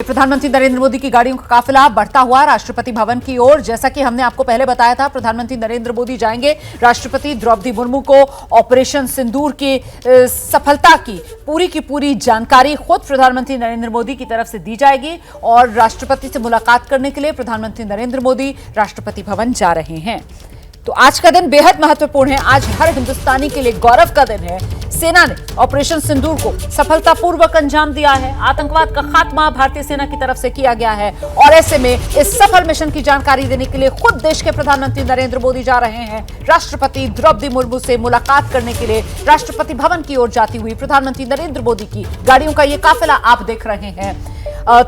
प्रधानमंत्री नरेंद्र मोदी की गाड़ियों का काफिला बढ़ता हुआ राष्ट्रपति भवन की ओर। जैसा कि हमने आपको पहले बताया था, प्रधानमंत्री नरेंद्र मोदी जाएंगे। राष्ट्रपति द्रौपदी मुर्मू को ऑपरेशन सिंदूर की सफलता की पूरी जानकारी खुद प्रधानमंत्री नरेंद्र मोदी की तरफ से दी जाएगी और राष्ट्रपति से मुलाकात करने के लिए प्रधानमंत्री नरेंद्र मोदी राष्ट्रपति भवन जा रहे हैं। तो आज का दिन बेहद महत्वपूर्ण है। आज हर हिंदुस्तानी के लिए गौरव का दिन है। सेना ने ऑपरेशन सिंदूर को सफलतापूर्वक अंजाम दिया है। आतंकवाद का खात्मा भारतीय सेना की तरफ से किया गया है और ऐसे में इस सफल मिशन की जानकारी देने के लिए खुद देश के प्रधानमंत्री नरेंद्र मोदी जा रहे हैं। राष्ट्रपति द्रौपदी मुर्मू से मुलाकात करने के लिए राष्ट्रपति भवन की ओर जाती हुई प्रधानमंत्री नरेंद्र मोदी की गाड़ियों का ये काफिला आप देख रहे हैं।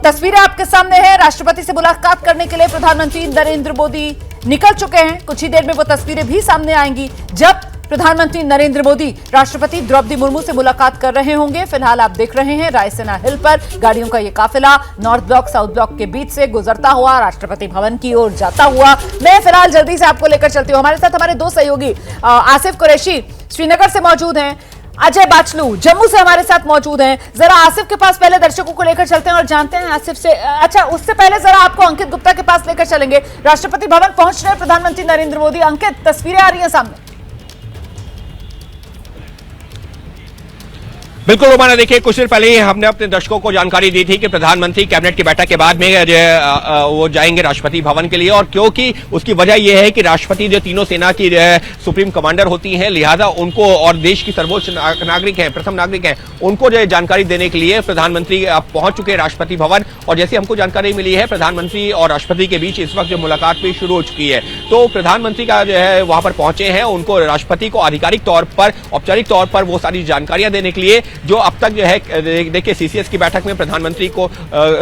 तस्वीरें आपके सामने हैं। राष्ट्रपति से मुलाकात करने के लिए प्रधानमंत्री नरेंद्र मोदी निकल चुके हैं। कुछ ही देर में वो तस्वीरें भी सामने आएंगी जब प्रधानमंत्री नरेंद्र मोदी राष्ट्रपति द्रौपदी मुर्मू से मुलाकात कर रहे होंगे। फिलहाल आप देख रहे हैं रायसेना हिल पर गाड़ियों का ये काफिला नॉर्थ ब्लॉक साउथ ब्लॉक के बीच से गुजरता हुआ राष्ट्रपति भवन की ओर जाता हुआ। मैं फिलहाल जल्दी से आपको लेकर चलती हूँ। हमारे साथ हमारे दो सहयोगी आसिफ कुरैशी श्रीनगर से मौजूद हैं, अजय बाचलू जम्मू से हमारे साथ मौजूद हैं। जरा आसिफ के पास पहले दर्शकों को लेकर चलते हैं और जानते हैं आसिफ से। अच्छा, उससे पहले जरा आपको अंकित गुप्ता के पास लेकर चलेंगे। राष्ट्रपति भवन पहुंच रहे प्रधानमंत्री नरेंद्र मोदी। अंकित, तस्वीरें आ रही हैं सामने। बिल्कुल रोमाना, देखिए कुछ देर पहले ही हमने अपने दर्शकों को जानकारी दी थी कि प्रधानमंत्री कैबिनेट की बैठक के बाद में वो जाएंगे राष्ट्रपति भवन के लिए। और क्योंकि उसकी वजह यह है कि राष्ट्रपति जो तीनों सेना की सुप्रीम कमांडर होती हैं, लिहाजा उनको और देश की सर्वोच्च नागरिक हैं, प्रथम नागरिक हैं, उनको जो जानकारी देने के लिए प्रधानमंत्री पहुंच चुके हैं राष्ट्रपति भवन। और जैसे हमको जानकारी मिली है, प्रधानमंत्री और राष्ट्रपति के बीच इस वक्त जो मुलाकात भी शुरू हो चुकी है। तो प्रधानमंत्री का जो है वहां पर पहुंचे हैं, उनको राष्ट्रपति को आधिकारिक तौर पर, औपचारिक तौर पर वो सारी जानकारियां देने के लिए जो अब तक जो है देखिए सीसीएस की बैठक में प्रधानमंत्री को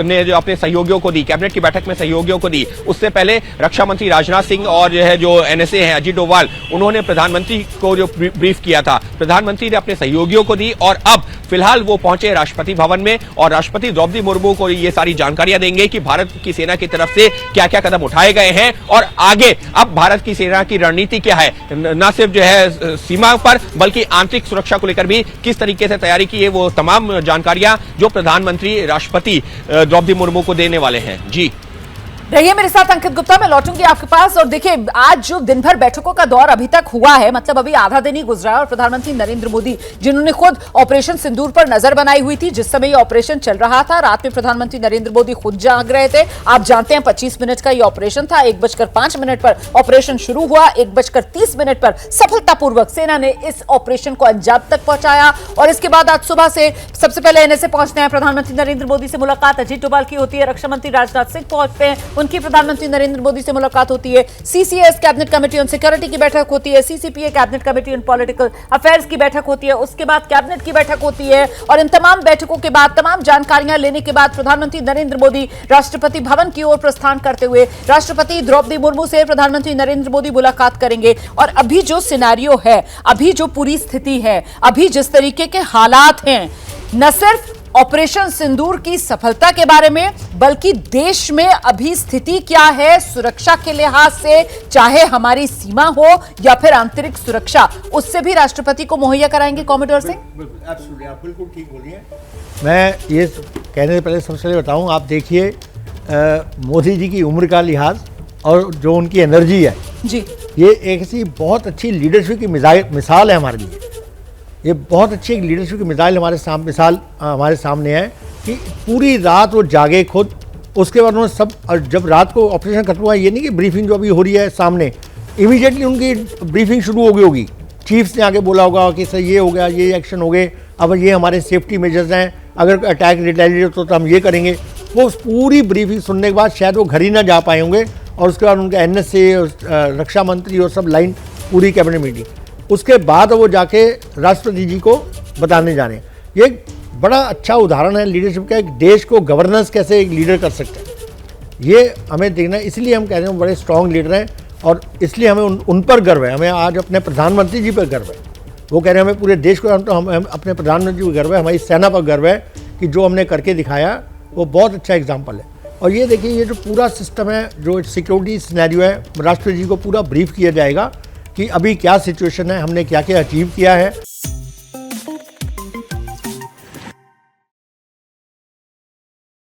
ने जो अपने सहयोगियों को दी, कैबिनेट की बैठक में सहयोगियों को दी। उससे पहले रक्षा मंत्री राजनाथ सिंह और जो है जो एनएसए हैं अजीत डोभाल, उन्होंने प्रधानमंत्री को जो ब्रीफ किया था, प्रधानमंत्री ने अपने सहयोगियों को दी। और अब फिलहाल वो पहुंचे राष्ट्रपति भवन में और राष्ट्रपति द्रौपदी मुर्मू को ये सारी जानकारियां देंगे कि भारत की सेना की तरफ से क्या क्या कदम उठाए गए हैं और आगे अब भारत की सेना की रणनीति क्या है, न सिर्फ जो है सीमा पर बल्कि आंतरिक सुरक्षा को लेकर भी किस तरीके से तैयारी की है, वो तमाम जानकारियां जो प्रधानमंत्री राष्ट्रपति द्रौपदी मुर्मू को देने वाले हैं। जी रहिए मेरे साथ अंकित गुप्ता, मैं लौटूंगी आपके पास। और देखिए, आज जो दिन भर बैठकों का दौर अभी तक हुआ है, मतलब अभी आधा दिन ही गुजरा है और प्रधानमंत्री नरेंद्र मोदी जिन्होंने खुद ऑपरेशन सिंदूर पर नजर बनाई हुई थी, जिस समय ये ऑपरेशन चल रहा था, रात में प्रधानमंत्री नरेंद्र मोदी खुद जाग रहे थे। आप जानते हैं 25 मिनट का ये ऑपरेशन था। 1:05 पर ऑपरेशन शुरू हुआ, 1:30 पर सफलतापूर्वक सेना ने इस ऑपरेशन को अंजाम तक पहुंचाया। और इसके बाद आज सुबह से सबसे पहले एनएसए पहुंचते हैं, प्रधानमंत्री नरेंद्र मोदी से मुलाकात अजीत डोभाल की होती है, रक्षा मंत्री राजनाथ सिंह पहुंचते हैं, उनकी प्रधानमंत्री नरेंद्र मोदी से मुलाकात होती है। CCS cabinet committee on security की बैठक होती है, CCPA cabinet committee on political affairs की बैठक होती है, उसके बाद कैबिनेट की बैठक होती है। और इन तमाम बैठकों के बाद, तमाम जानकारियां लेने के बाद प्रधानमंत्री नरेंद्र मोदी राष्ट्रपति भवन की ओर प्रस्थान करते हुए राष्ट्रपति द्रौपदी मुर्मू से प्रधानमंत्री नरेंद्र मोदी मुलाकात करेंगे। और अभी जो सिनेरियो है, अभी जो पूरी स्थिति है, अभी जिस तरीके के हालात हैं, न सिर्फ ऑपरेशन सिंदूर की सफलता के बारे में, बल्कि देश में अभी स्थिति क्या है सुरक्षा के लिहाज से, चाहे हमारी सीमा हो या फिर आंतरिक सुरक्षा, उससे भी राष्ट्रपति को मुहैया कराएंगे कॉमोडोर सिंह। आप बिल्कुल ठीक बोलिए। मैं ये कहने से पहले सबसे पहले बताऊं, आप देखिए मोदी जी की उम्र का लिहाज और जो उनकी एनर्जी है जी, ये एक ऐसी बहुत अच्छी लीडरशिप की मिसाल है हमारे लिए। ये बहुत अच्छी एक लीडरशिप की मिसाल हमारे सामने है कि पूरी रात वो जागे खुद। उसके बाद उन्होंने सब, जब रात को ऑपरेशन खत्म हुआ, ये नहीं कि ब्रीफिंग जो अभी हो रही है सामने, इमीडिएटली उनकी ब्रीफिंग शुरू हो गई होगी। चीफ्स ने आगे बोला होगा कि सर ये हो गया, ये एक्शन हो गए, अब ये हमारे सेफ्टी मेजर्स हैं, अगर अटैक रिटेलिएट हो तो हम ये करेंगे। वो पूरी ब्रीफिंग सुनने के बाद शायद वो घर ही ना जा पाए होंगे। और उसके बाद उनका एनएसए, रक्षा मंत्री और सब लाइन पूरी कैबिनेट मीटिंग, उसके बाद वो जाके राष्ट्रपति जी को बताने जा रहे हैं। ये एक बड़ा अच्छा उदाहरण है लीडरशिप का, एक देश को गवर्नेंस कैसे एक लीडर कर सकते हैं, ये हमें देखना है। इसलिए हम कह रहे हैं बड़े स्ट्रॉन्ग लीडर हैं और इसलिए हमें उन पर गर्व है। हमें आज अपने प्रधानमंत्री जी पर गर्व है। वो कह रहे हैं हमें पूरे देश को, हम अपने प्रधानमंत्री पर गर्व है, हमारी सेना पर गर्व है कि जो हमने करके दिखाया वो बहुत अच्छा एग्जाम्पल है। और ये देखिए, ये जो पूरा सिस्टम है, जो सिक्योरिटी सिनेरियो है, राष्ट्रपति जी को पूरा ब्रीफ किया जाएगा कि अभी क्या सिचुएशन है, हमने क्या क्या अचीव किया है।